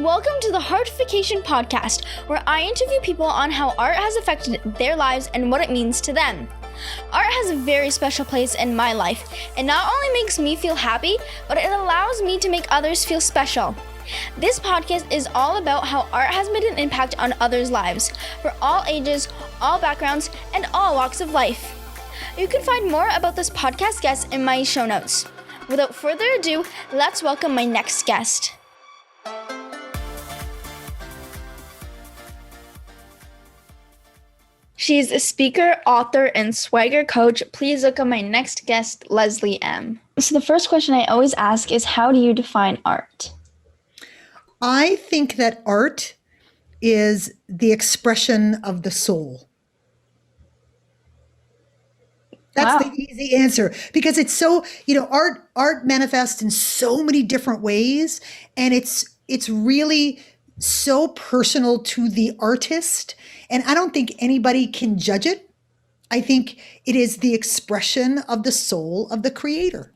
Welcome to the Heartification podcast, where I interview people on how art has affected their lives and what it means to them. Art has a very special place in my life. It not only makes me feel happy, but it allows me to make others feel special. This podcast is all about how art has made an impact on others' lives, for all ages, all backgrounds, and all walks of life. You can find more about this podcast guest in my show notes. Without further ado, let's welcome my next guest. She's a speaker, author, and swagger coach. Please look at my next guest, Leslie M. So the first question I always ask is, how do you define art? I think that art is the expression of the soul. That's the easy answer, because it's so, art manifests in so many different ways, and it's really so personal to the artist. And I don't think anybody can judge it. I think it is the expression of the soul of the creator.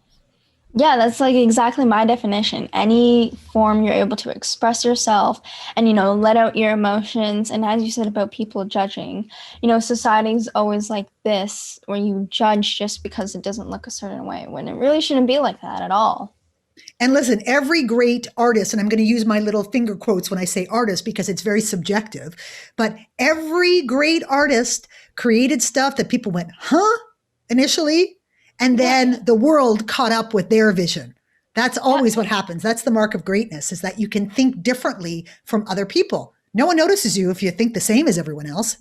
Yeah, that's like exactly my definition. Any form you're able to express yourself and, let out your emotions. And as you said about people judging, society's always like this, where you judge just because it doesn't look a certain way, when it really shouldn't be like that at all. And listen, every great artist, and I'm going to use my little finger quotes when I say artist because it's very subjective, but every great artist created stuff that people went, huh, initially, and then the world caught up with their vision. That's always what happens. That's the mark of greatness, is that you can think differently from other people. No one notices you if you think the same as everyone else.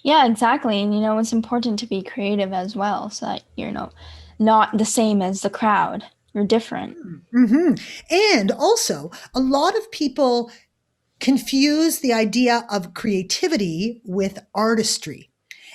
Yeah, exactly. And, it's important to be creative as well, so that you're not the same as the crowd. You're different. Mm-hmm. And also, a lot of people confuse the idea of creativity with artistry.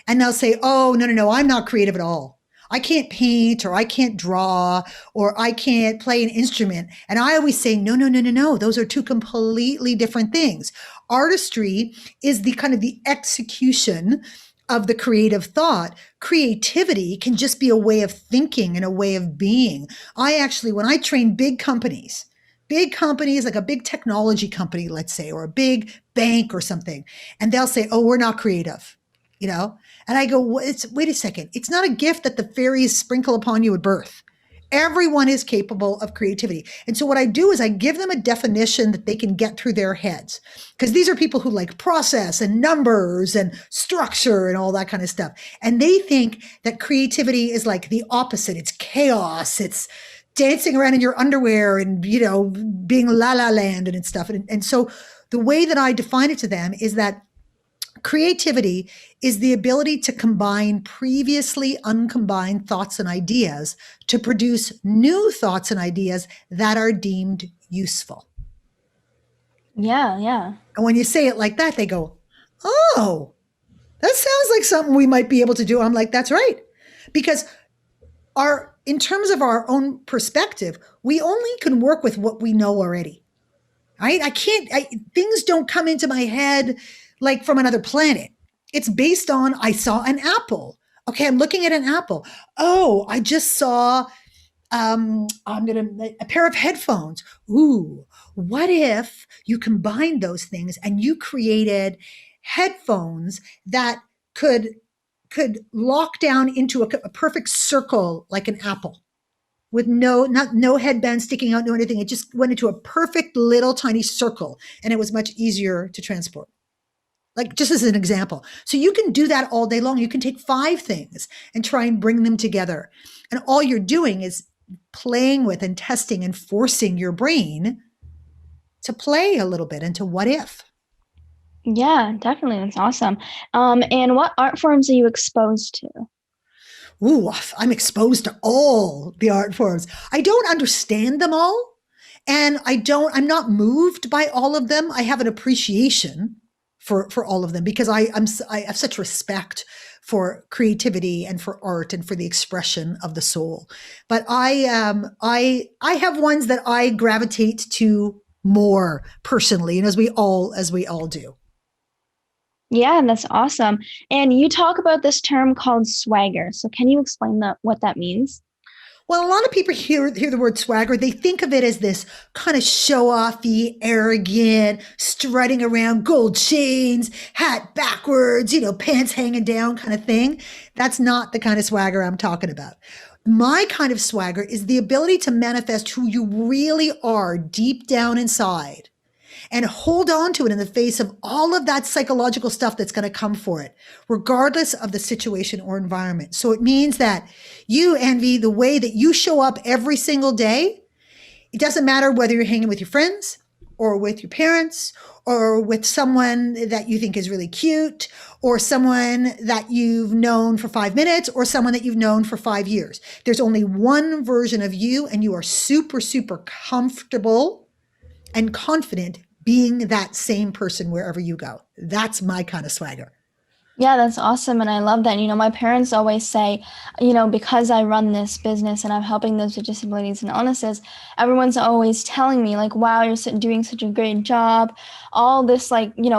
And they'll say, oh, no, I'm not creative at all. I can't paint, or I can't draw, or I can't play an instrument. And I always say, no. Those are two completely different things. Artistry is the kind of the execution of the creative thought. Creativity can just be a way of thinking and a way of being. When I train big companies like a big technology company, let's say, or a big bank or something, and they'll say, oh, we're not creative, and I go, wait a second. It's not a gift that the fairies sprinkle upon you at birth. Everyone is capable of creativity. And so what I do is I give them a definition that they can get through their heads, because these are people who like process and numbers and structure and all that kind of stuff. And they think that creativity is like the opposite. It's chaos. It's dancing around in your underwear and, being la la land and stuff. And so the way that I define it to them is that creativity is the ability to combine previously uncombined thoughts and ideas to produce new thoughts and ideas that are deemed useful. Yeah. And when you say it like that, they go, oh, that sounds like something we might be able to do. I'm like, that's right. Because in terms of our own perspective, we only can work with what we know already. Right? Things don't come into my head like from another planet. It's based on, I saw an apple. Okay, I'm looking at an apple. Oh, I just saw a pair of headphones. Ooh, what if you combined those things and you created headphones that could lock down into a perfect circle like an apple, with no headband sticking out, no anything. It just went into a perfect little tiny circle, and it was much easier to transport. Like, just as an example. So you can do that all day long. You can take 5 things and try and bring them together. And all you're doing is playing with and testing and forcing your brain to play a little bit into what if. Yeah, definitely. That's awesome. And what art forms are you exposed to? Ooh, I'm exposed to all the art forms. I don't understand them all. And I'm not moved by all of them. I have an appreciation for all of them, because I have such respect for creativity and for art and for the expression of the soul. But I have ones that I gravitate to more personally, and as we all do. Yeah, that's awesome. And you talk about this term called swagger. So can you explain what that means? Well, a lot of people hear the word swagger. They think of it as this kind of show-offy, arrogant, strutting around, gold chains, hat backwards, pants hanging down kind of thing. That's not the kind of swagger I'm talking about. My kind of swagger is the ability to manifest who you really are deep down inside and hold on to it in the face of all of that psychological stuff that's going to come for it, regardless of the situation or environment. So it means that you, Envy, the way that you show up every single day, it doesn't matter whether you're hanging with your friends or with your parents or with someone that you think is really cute or someone that you've known for 5 minutes or someone that you've known for 5 years. There's only one version of you, and you are super, super comfortable and confident being that same person wherever you go. That's my kind of swagger. Yeah, that's awesome. And I love that. My parents always say, because I run this business and I'm helping those with disabilities and illnesses, everyone's always telling me like, wow, you're doing such a great job, all this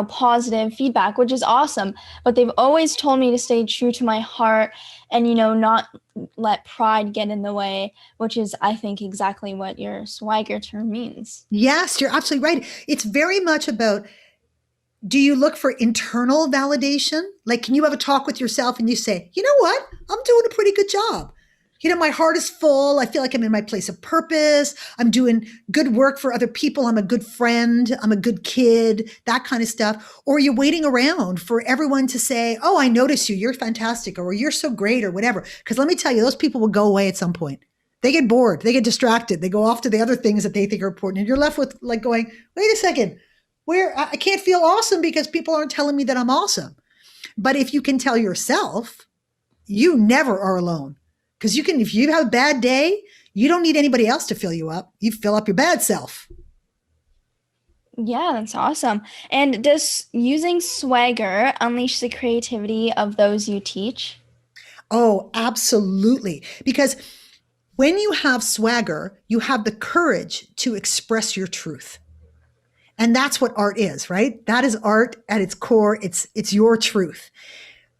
positive feedback, which is awesome. But they've always told me to stay true to my heart and, not let pride get in the way, which is, I think, exactly what your swagger term means. Yes, you're absolutely right. It's very much about, do you look for internal validation? Like, can you have a talk with yourself and you say, you know what? I'm doing a pretty good job. My heart is full. I feel like I'm in my place of purpose. I'm doing good work for other people. I'm a good friend. I'm a good kid, that kind of stuff. Or are you waiting around for everyone to say, oh, I notice you. You're fantastic. Or you're so great or whatever. Because let me tell you, those people will go away at some point. They get bored. They get distracted. They go off to the other things that they think are important. And you're left with like going, wait a second. I can't feel awesome because people aren't telling me that I'm awesome. But if you can tell yourself, you never are alone. Because if you have a bad day, you don't need anybody else to fill you up. You fill up your bad self. Yeah, that's awesome. And does using swagger unleash the creativity of those you teach? Oh, absolutely. Because when you have swagger, you have the courage to express your truth. And that's what art is, right? That is art at its core. It's your truth.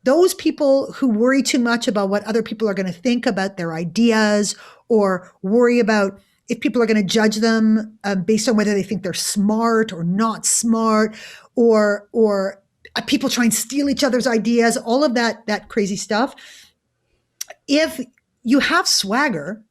Those people who worry too much about what other people are going to think about their ideas or worry about if people are going to judge them based on whether they think they're smart or not smart, or people try and steal each other's ideas, all of that crazy stuff. If you have swagger,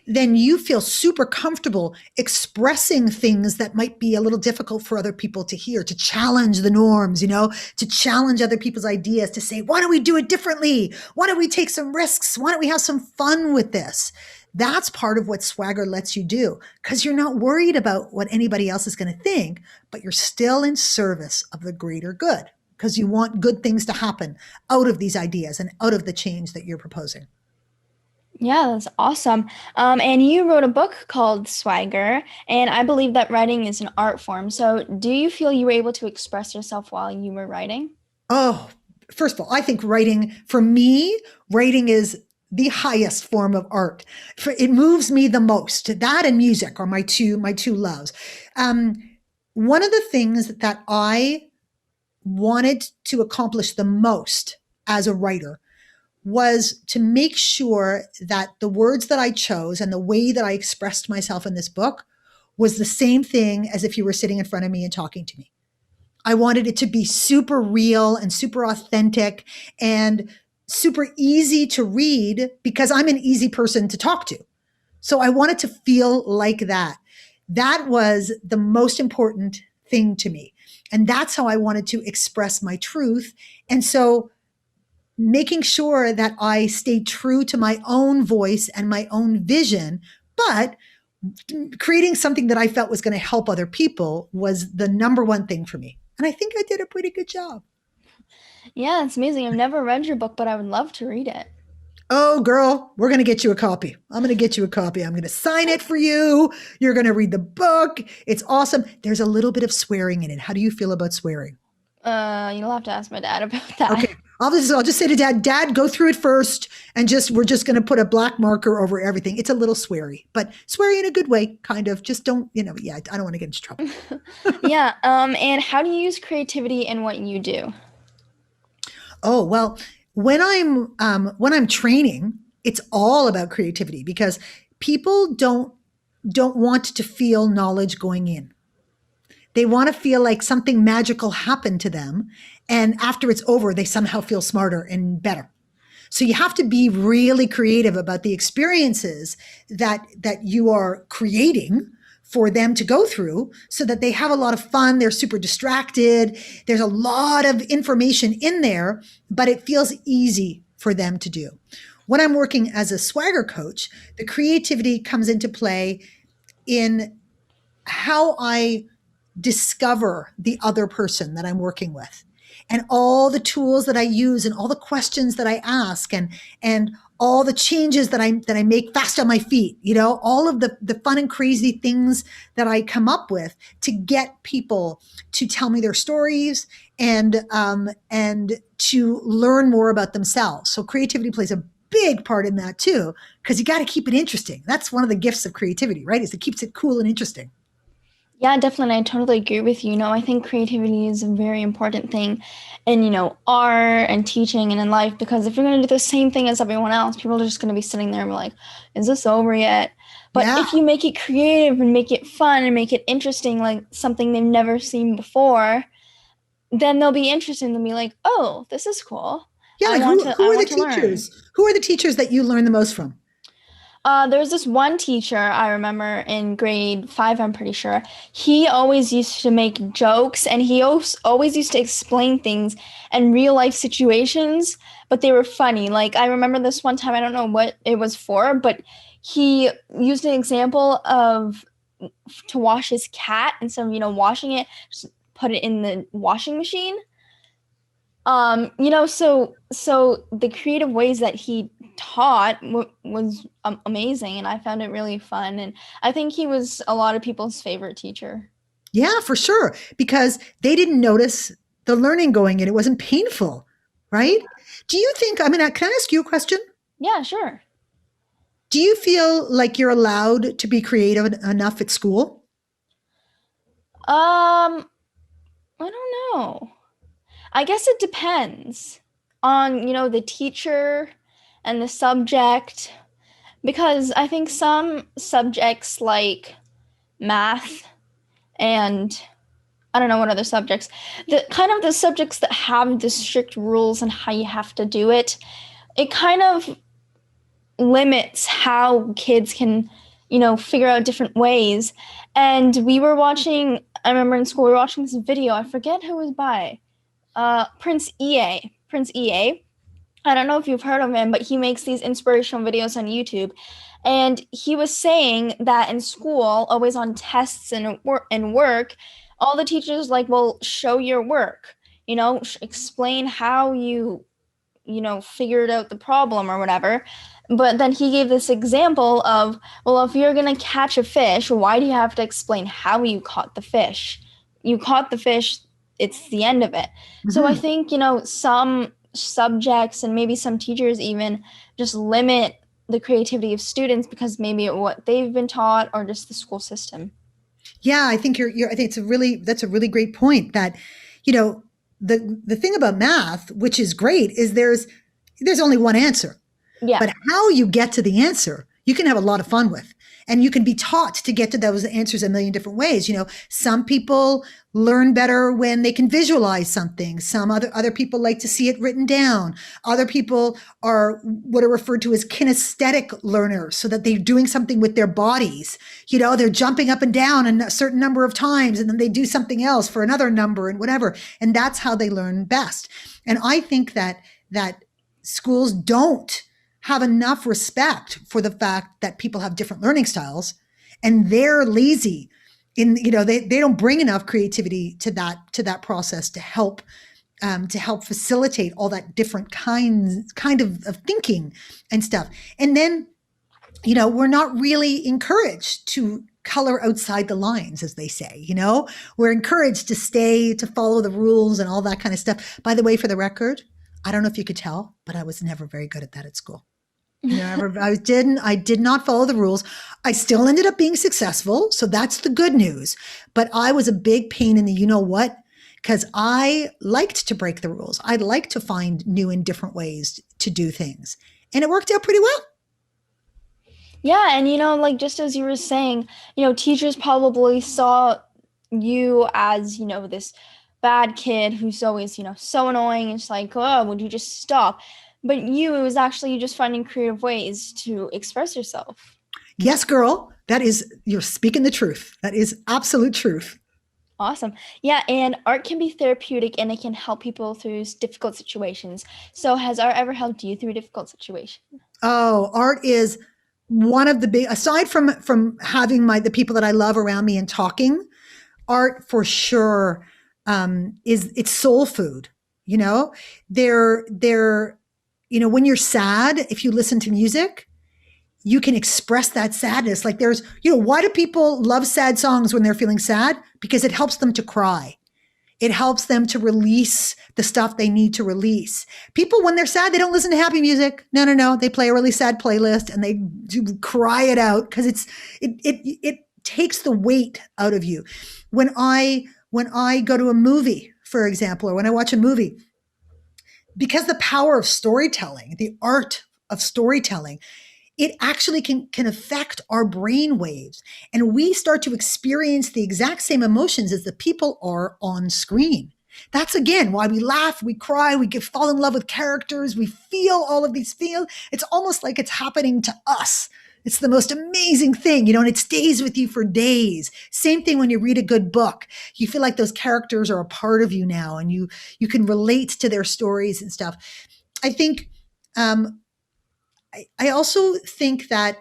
then you feel super comfortable expressing things that might be a little difficult for other people to hear, to challenge the norms, to challenge other people's ideas, to say, why don't we do it differently? Why don't we take some risks? Why don't we have some fun with this? That's part of what swagger lets you do, because you're not worried about what anybody else is going to think, but you're still in service of the greater good because you want good things to happen out of these ideas and out of the change that you're proposing. Yeah, that's awesome. And you wrote a book called Swagger, and I believe that writing is an art form. So do you feel you were able to express yourself while you were writing? Oh, first of all, I think for me, writing is the highest form of art. It moves me the most. That and music are my two loves. One of the things that I wanted to accomplish the most as a writer was to make sure that the words that I chose and the way that I expressed myself in this book was the same thing as if you were sitting in front of me and talking to me. I wanted it to be super real and super authentic and super easy to read because I'm an easy person to talk to. So I wanted to feel like that. That was the most important thing to me. And that's how I wanted to express my truth. And so making sure that I stayed true to my own voice and my own vision, but creating something that I felt was going to help other people was the number one thing for me. And I think I did a pretty good job. Yeah, it's amazing. I've never read your book, but I would love to read it. Oh, girl, we're going to get you a copy. I'm going to get you a copy. I'm going to sign it for you. You're going to read the book. It's awesome. There's a little bit of swearing in it. How do you feel about swearing? You'll have to ask my dad about that. Okay. I'll just say to Dad, go through it first and we're just going to put a black marker over everything. It's a little sweary, but sweary in a good way, kind of. Just don't, I don't want to get into trouble. Yeah. And how do you use creativity in what you do? Oh, well, when I'm training, it's all about creativity because people don't want to feel knowledge going in. They want to feel like something magical happened to them. And after it's over, they somehow feel smarter and better. So you have to be really creative about the experiences that you are creating for them to go through so that they have a lot of fun. They're super distracted. There's a lot of information in there, but it feels easy for them to do. When I'm working as a swagger coach, the creativity comes into play in how I discover the other person that I'm working with, and all the tools that I use, and all the questions that I ask, and all the changes that I make fast on my feet, all of the fun and crazy things that I come up with to get people to tell me their stories and to learn more about themselves. So creativity plays a big part in that too, because you got to keep it interesting. That's one of the gifts of creativity, right? Is it keeps it cool and interesting. Yeah, definitely. I totally agree with you. I think creativity is a very important thing in, art and teaching and in life, because if you're going to do the same thing as everyone else, people are just going to be sitting there and be like, is this over yet? But if you make it creative and make it fun and make it interesting, like something they've never seen before, then they'll be interested and they'll be like, oh, this is cool. Yeah, who are the teachers? Who are the teachers that you learn the most from? There's this one teacher I remember in grade 5, I'm pretty sure. He always used to make jokes, and he always used to explain things in real life situations, but they were funny. Like, I remember this one time, I don't know what it was for, but he used an example of to wash his cat. Instead of, washing it, just put it in the washing machine. So the creative ways that he taught was amazing, and I found it really fun, and I think he was a lot of people's favorite teacher. Yeah, for sure, because they didn't notice the learning going in. It wasn't painful, right? Do you think, can I ask you a question? Yeah, sure. Do you feel like you're allowed to be creative enough at school? I don't know. I guess it depends on, the teacher and the subject, because I think some subjects like math and I don't know what other subjects, the subjects that have the strict rules and how you have to do it, it kind of limits how kids can, figure out different ways. And I remember in school, we were watching this video, I forget who it was by, Prince EA. I don't know if you've heard of him, but he makes these inspirational videos on YouTube. And he was saying that in school, always on tests and work, all the teachers well, show your work, explain how you, figured out the problem or whatever. But then he gave this example of, well, if you're going to catch a fish, why do you have to explain how you caught the fish? You caught the fish, it's the end of it. Mm-hmm. So I think, some subjects and maybe some teachers even just limit the creativity of students because maybe what they've been taught or just the school system. Yeah, I think I think that's a really great point that, the thing about math, which is great, is there's only one answer. Yeah. But how you get to the answer, you can have a lot of fun with. And you can be taught to get to those answers a million different ways. Some people learn better when they can visualize something. Some other people like to see it written down. Other people are what are referred to as kinesthetic learners, so that they're doing something with their bodies. They're jumping up and down a certain number of times, and then they do something else for another number and whatever. And that's how they learn best. And I think that schools don't have enough respect for the fact that people have different learning styles, and they're lazy in, they don't bring enough creativity to that process to help facilitate all that different kind of thinking and stuff. And then, we're not really encouraged to color outside the lines, as they say. We're encouraged to follow the rules and all that kind of stuff. By the way, for the record, I don't know if you could tell, but I was never very good at that at school. I did not follow the rules. I still ended up being successful. So that's the good news. But I was a big pain in the you-know-what, because I liked to break the rules. I liked to find new and different ways to do things. And it worked out pretty well. Yeah, and like just as you were saying, teachers probably saw you as, this bad kid who's always, so annoying. It's like, oh, would you just stop? But it was actually you just finding creative ways to express yourself. Yes, girl, you're speaking the truth. That is absolute truth. Awesome. Yeah, and art can be therapeutic and it can help people through difficult situations. So has art ever helped you through a difficult situation? Oh, art is one of the big, aside from having the people that I love around me and talking, art for sure it's soul food. You know, they're when you're sad, if you listen to music, you can express that sadness. Like why do people love sad songs when they're feeling sad? Because it helps them to cry. It helps them to release the stuff they need to release. People, when they're sad, they don't listen to happy music. No, no, no. They play a really sad playlist and they do cry it out because it takes the weight out of you. When I go to a movie, for example, or when I watch a movie, because the power of storytelling, the art of storytelling, it actually can affect our brain waves. And we start to experience the exact same emotions as the people are on screen. That's again why we laugh, we cry, fall in love with characters, we feel all of these feels. It's almost like it's happening to us. It's the most amazing thing, and it stays with you for days. Same thing when you read a good book. You feel like those characters are a part of you now, and you can relate to their stories and stuff. I think I also think that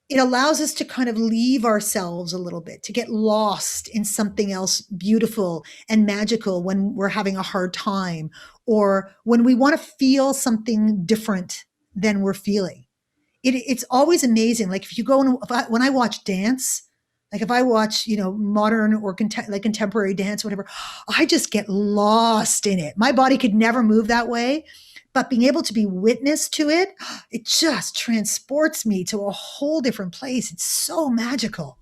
it allows us to kind of leave ourselves a little bit, to get lost in something else beautiful and magical when we're having a hard time or when we want to feel something different than we're feeling. It's always amazing. Like if you go when I watch dance, like if I watch, modern or like contemporary dance, whatever, I just get lost in it. My body could never move that way. But being able to be witness to it, it just transports me to a whole different place. It's so magical.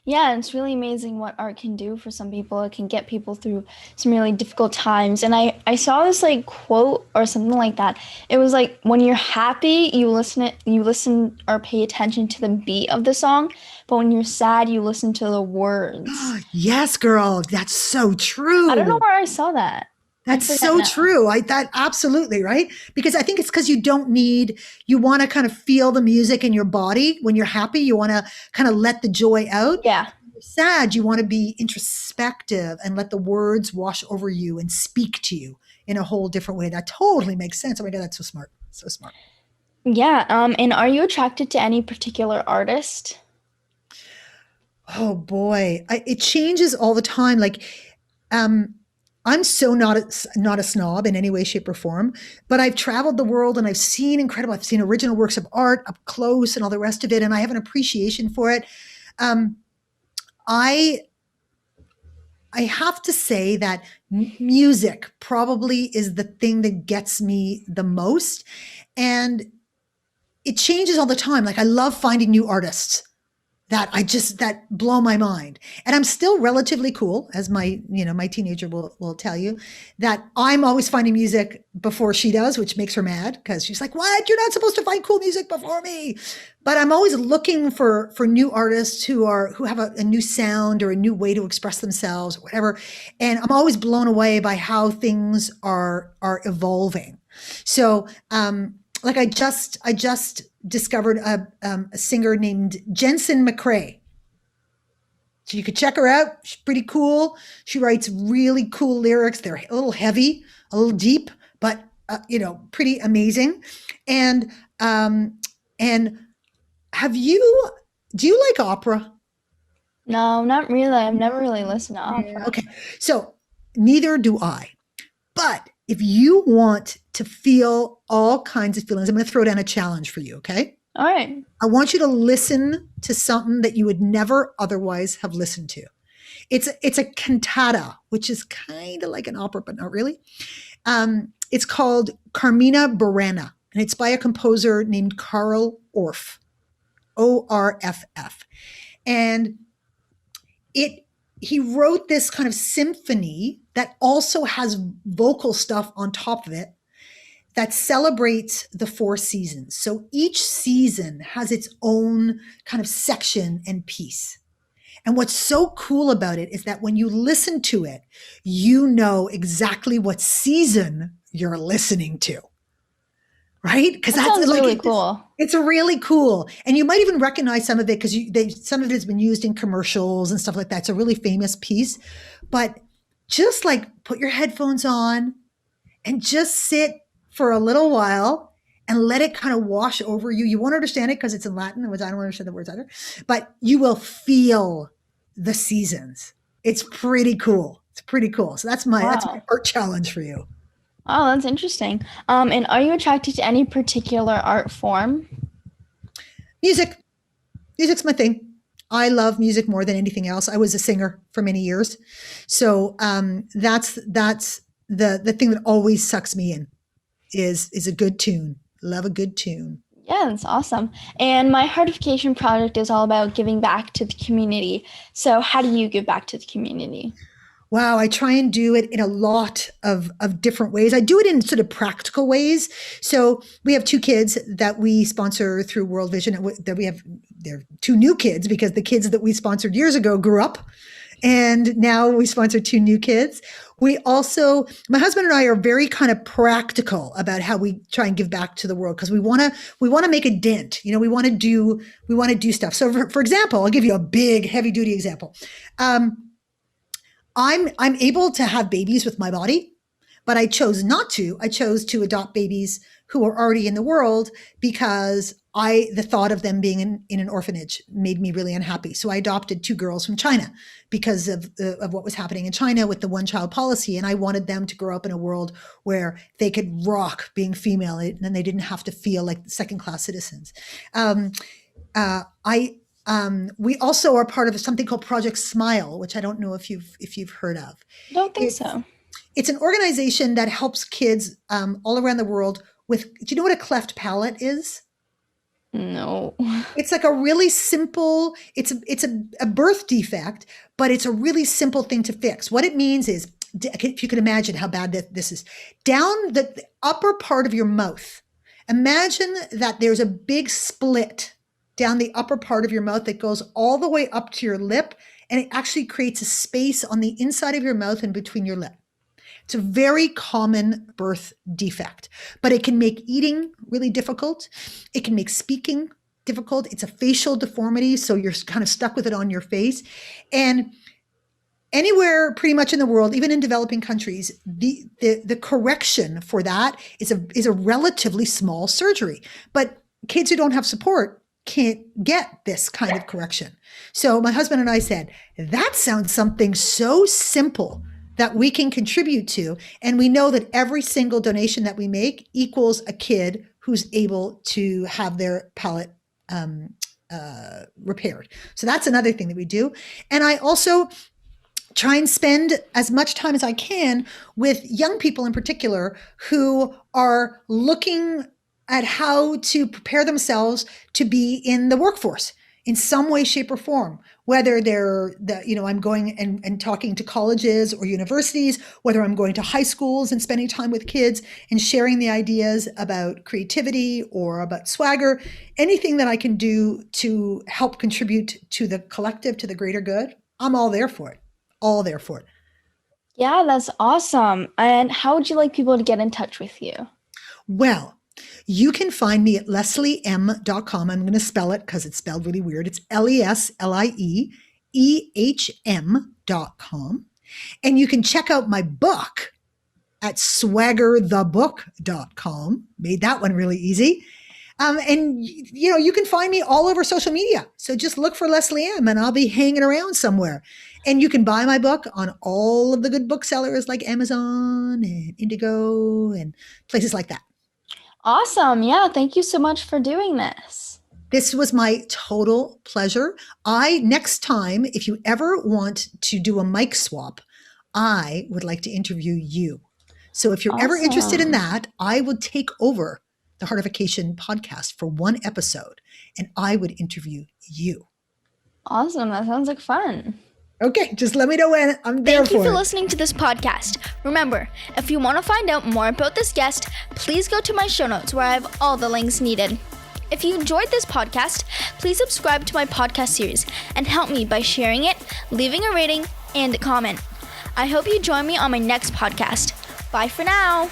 Yeah, and it's really amazing what art can do for some people. It can get people through some really difficult times. And I saw this like quote or something like that. It was like when you're happy, you listen or pay attention to the beat of the song, but when you're sad, you listen to the words. Yes, girl, that's so I don't know true. where I saw that. I That's forget so now. true. That absolutely, right? Because I think it's because you want to kind of feel the music in your body. When you're happy, you want to kind of let the joy out. Yeah. When you're sad, you want to be introspective and let the words wash over you and speak to you in a whole different way. That totally makes sense. Oh my God, that's so smart. So smart. Yeah, and are you attracted to any particular artist? Oh boy, it changes all the time. Like, um, I'm so not a snob in any way, shape, or form. But I've traveled the world and I've seen incredible. I've seen original works of art up close and all the rest of it, and I have an appreciation for it. Um, I I have to say that music probably is the thing that gets me the most, and it changes all the time. Like I love finding new artists that blow my mind. And I'm still relatively cool, as my teenager will tell you, that I'm always finding music before she does, which makes her mad because she's like, "What? You're not supposed to find cool music before me." But I'm always looking for new artists who have a new sound or a new way to express themselves or whatever. And I'm always blown away by how things are evolving. So like I just discovered a singer named Jensen McCrae. So you could check her out. She's pretty cool. She writes really cool lyrics. They're a little heavy, a little deep, but pretty amazing. And and have you do you like opera? No, not really. I've never really listened to opera. Okay, so neither do I. But if you want to feel all kinds of feelings, I'm going to throw down a challenge for you. Okay. All right. I want you to listen to something that you would never otherwise have listened to. It's a cantata, which is kind of like an opera, but not really. It's called Carmina Burana, and it's by a composer named Karl Orff, Orff, and it he wrote this kind of symphony that also has vocal stuff on top of it that celebrates the four seasons. So each season has its own kind of section and piece. And what's so cool about it is that when you listen to it, you know exactly what season you're listening to. Right? Because That that's sounds like really cool. it's really cool. And you might even recognize some of it because some of it has been used in commercials and stuff like that. It's a really famous piece. But just like put your headphones on and just sit for a little while and let it kind of wash over you. You won't understand it because it's in Latin, which I don't understand the words either, but you will feel the seasons. It's pretty cool. It's pretty cool. So that's my Wow. art challenge for you. Oh, that's interesting. And are you attracted to any particular art form? Music. Music's my thing. I love music more than anything else. I was a singer for many years. So that's the thing that always sucks me in is a good tune. Love a good tune. Yeah, that's awesome. And my Heartification project is all about giving back to the community. So how do you give back to the community? Wow, I try and do it in a lot of different ways. I do it in sort of practical ways. So we have two kids that we sponsor through World Vision. That we have, they're two new kids because the kids that we sponsored years ago grew up, and now we sponsor two new kids. We also, my husband and I are very kind of practical about how we try and give back to the world because we want to make a dent. You know, we want to do stuff. So for example, I'll give you a big heavy duty example. I'm able to have babies with my body, but I chose not to. I chose to adopt babies who are already in the world because the thought of them being in an orphanage made me really unhappy. So I adopted two girls from China because of what was happening in China with the one-child policy. And I wanted them to grow up in a world where they could rock being female and they didn't have to feel like second-class citizens. We also are part of something called Project Smile, which I don't know if you've heard of. I don't think so. It's an organization that helps kids all around the world with. Do you know what a cleft palate is? No. It's like a really simple. It's a birth defect, but it's a really simple thing to fix. What it means is, if you can imagine how bad this is, down the upper part of your mouth. Imagine that there's a big split down the upper part of your mouth that goes all the way up to your lip, and it actually creates a space on the inside of your mouth and between your lip. It's a very common birth defect, but it can make eating really difficult. It can make speaking difficult. It's a facial deformity, so you're kind of stuck with it on your face. And anywhere pretty much in the world, even in developing countries, the correction for that is a relatively small surgery. But kids who don't have support can't get this kind of correction. So my husband and I said, that sounds something so simple that we can contribute to. And we know that every single donation that we make equals a kid who's able to have their palate repaired. So that's another thing that we do. And I also try and spend as much time as I can with young people in particular who are looking at how to prepare themselves to be in the workforce in some way, shape, or form, whether I'm going and talking to colleges or universities, whether I'm going to high schools and spending time with kids and sharing the ideas about creativity or about swagger, anything that I can do to help contribute to the collective, to the greater good, I'm all there for it. All there for it. Yeah, that's awesome. And how would you like people to get in touch with you? Well, you can find me at leslieehm.com. I'm going to spell it because it's spelled really weird. It's LESLIEEHM.com. And you can check out my book at swaggerthebook.com. Made that one really easy. And you can find me all over social media. So just look for Leslie M and I'll be hanging around somewhere. And you can buy my book on all of the good booksellers like Amazon and Indigo and places like that. Awesome. Yeah. Thank you so much for doing this. This was my total pleasure. Next time, if you ever want to do a mic swap, I would like to interview you. So if you're ever interested in that, I would take over the Heartification podcast for one episode and I would interview you. Awesome. That sounds like fun. Okay, just let me know when. I'm there Thank you for for it. listening to this podcast. Remember, if you want to find out more about this guest, please go to my show notes where I have all the links needed. If you enjoyed this podcast, please subscribe to my podcast series and help me by sharing it, leaving a rating, and a comment. I hope you join me on my next podcast. Bye for now.